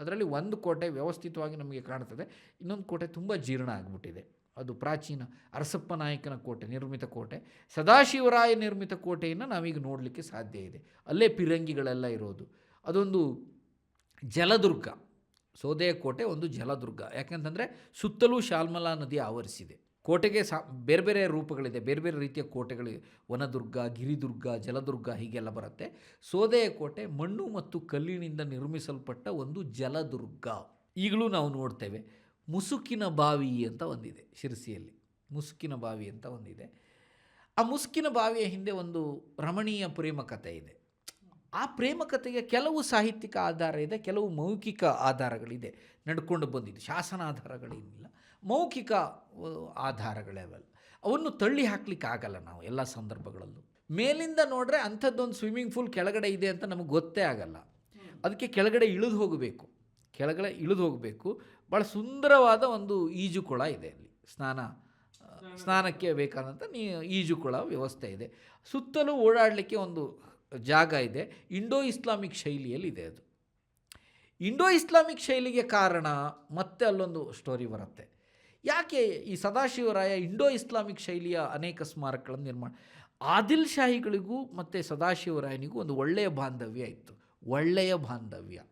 ಅದರಲ್ಲಿ ಒಂದು ಕೋಟೆ ವ್ಯವಸ್ಥಿತವಾಗಿ ನಮಗೆ ಕಾಣ್ತದೆ, ಇನ್ನೊಂದು ಕೋಟೆ ತುಂಬ ಜೀರ್ಣ ಆಗಿಬಿಟ್ಟಿದೆ. ಅದು ಪ್ರಾಚೀನ ಅರಸಪ್ಪ ನಾಯಕನ ಕೋಟೆ, ನಿರ್ಮಿತ ಕೋಟೆ. ಸದಾಶಿವರಾಯ ನಿರ್ಮಿತ ಕೋಟೆಯನ್ನು ನಾವೀಗ ನೋಡಲಿಕ್ಕೆ ಸಾಧ್ಯ ಇದೆ. ಅಲ್ಲೇ ಪಿರಂಗಿಗಳೆಲ್ಲ ಇರೋದು. ಅದೊಂದು ಜಲದುರ್ಗ. ಸೋದೆಯ ಕೋಟೆ ಒಂದು ಜಲದುರ್ಗ. ಯಾಕೆಂತಂದರೆ ಸುತ್ತಲೂ ಶಾಲ್ಮಲಾ ನದಿ ಆವರಿಸಿದೆ. ಕೋಟೆಗೆ ಬೇರೆ ಬೇರೆ ರೂಪಗಳಿದೆ, ಬೇರೆ ಬೇರೆ ರೀತಿಯ ಕೋಟೆಗಳಿವೆ. ವನದುರ್ಗ, ಗಿರಿದುರ್ಗ, ಜಲದುರ್ಗ ಹೀಗೆಲ್ಲ ಬರುತ್ತೆ. ಸೋದೆಯ ಕೋಟೆ ಮಣ್ಣು ಮತ್ತು ಕಲ್ಲಿನಿಂದ ನಿರ್ಮಿಸಲ್ಪಟ್ಟ ಒಂದು ಜಲದುರ್ಗ. ಈಗಲೂ ನಾವು ನೋಡ್ತೇವೆ. ಮುಸುಕಿನ ಬಾವಿ ಅಂತ ಒಂದಿದೆ ಶಿರಸಿಯಲ್ಲಿ. ಮುಸುಕಿನ ಬಾವಿ ಅಂತ ಒಂದಿದೆ. ಆ ಮುಸುಕಿನ ಬಾವಿಯ ಹಿಂದೆ ಒಂದು ರಮಣೀಯ ಪ್ರೇಮ ಕಥೆ ಇದೆ. ಆ ಪ್ರೇಮ ಕಥೆಗೆ ಕೆಲವು ಸಾಹಿತ್ಯಿಕ ಆಧಾರ ಇದೆ, ಕೆಲವು ಮೌಖಿಕ ಆಧಾರಗಳಿದೆ, ನಡ್ಕೊಂಡು ಬಂದಿದೆ. ಶಾಸನ ಆಧಾರಗಳೇನಿಲ್ಲ, ಮೌಖಿಕ ಆಧಾರಗಳೇವಲ್ಲ. ಅವನ್ನು ತಳ್ಳಿ ಹಾಕ್ಲಿಕ್ಕಾಗಲ್ಲ ನಾವು ಎಲ್ಲ ಸಂದರ್ಭಗಳಲ್ಲೂ. ಮೇಲಿಂದ ನೋಡ್ರೆ ಅಂಥದ್ದೊಂದು ಸ್ವಿಮ್ಮಿಂಗ್ ಪೂಲ್ ಕೆಳಗಡೆ ಇದೆ ಅಂತ ನಮಗೆ ಗೊತ್ತೇ ಆಗಲ್ಲ. ಅದಕ್ಕೆ ಕೆಳಗಡೆ ಇಳಿದು ಹೋಗಬೇಕು. ಭಾಳ ಸುಂದರವಾದ ಒಂದು ಈಜುಕೊಳ ಇದೆ ಅಲ್ಲಿ. ಸ್ನಾನಕ್ಕೆ ಬೇಕಾದಂಥ ಈಜುಕೊಳ ವ್ಯವಸ್ಥೆ ಇದೆ. ಸುತ್ತಲೂ ಓಡಾಡಲಿಕ್ಕೆ ಒಂದು ಜಾಗ ಇದೆ. ಇಂಡೋ ಇಸ್ಲಾಮಿಕ್ ಶೈಲಿಯಲ್ಲಿದೆ ಅದು. ಇಂಡೋ ಇಸ್ಲಾಮಿಕ್ ಶೈಲಿಗೆ ಕಾರಣ ಮತ್ತೆ ಅಲ್ಲೊಂದು ಸ್ಟೋರಿ ಬರುತ್ತೆ. ಯಾಕೆ ಈ ಸದಾಶಿವರಾಯ ಇಂಡೋ ಇಸ್ಲಾಮಿಕ್ ಶೈಲಿಯ ಅನೇಕ ಸ್ಮಾರಕಗಳನ್ನು ನಿರ್ಮಾಣ? ಆದಿಲ್ ಶಾಹಿಗಳಿಗೂ ಮತ್ತು ಸದಾಶಿವರಾಯನಿಗೂ ಒಂದು ಒಳ್ಳೆಯ ಬಾಂಧವ್ಯ ಇತ್ತು.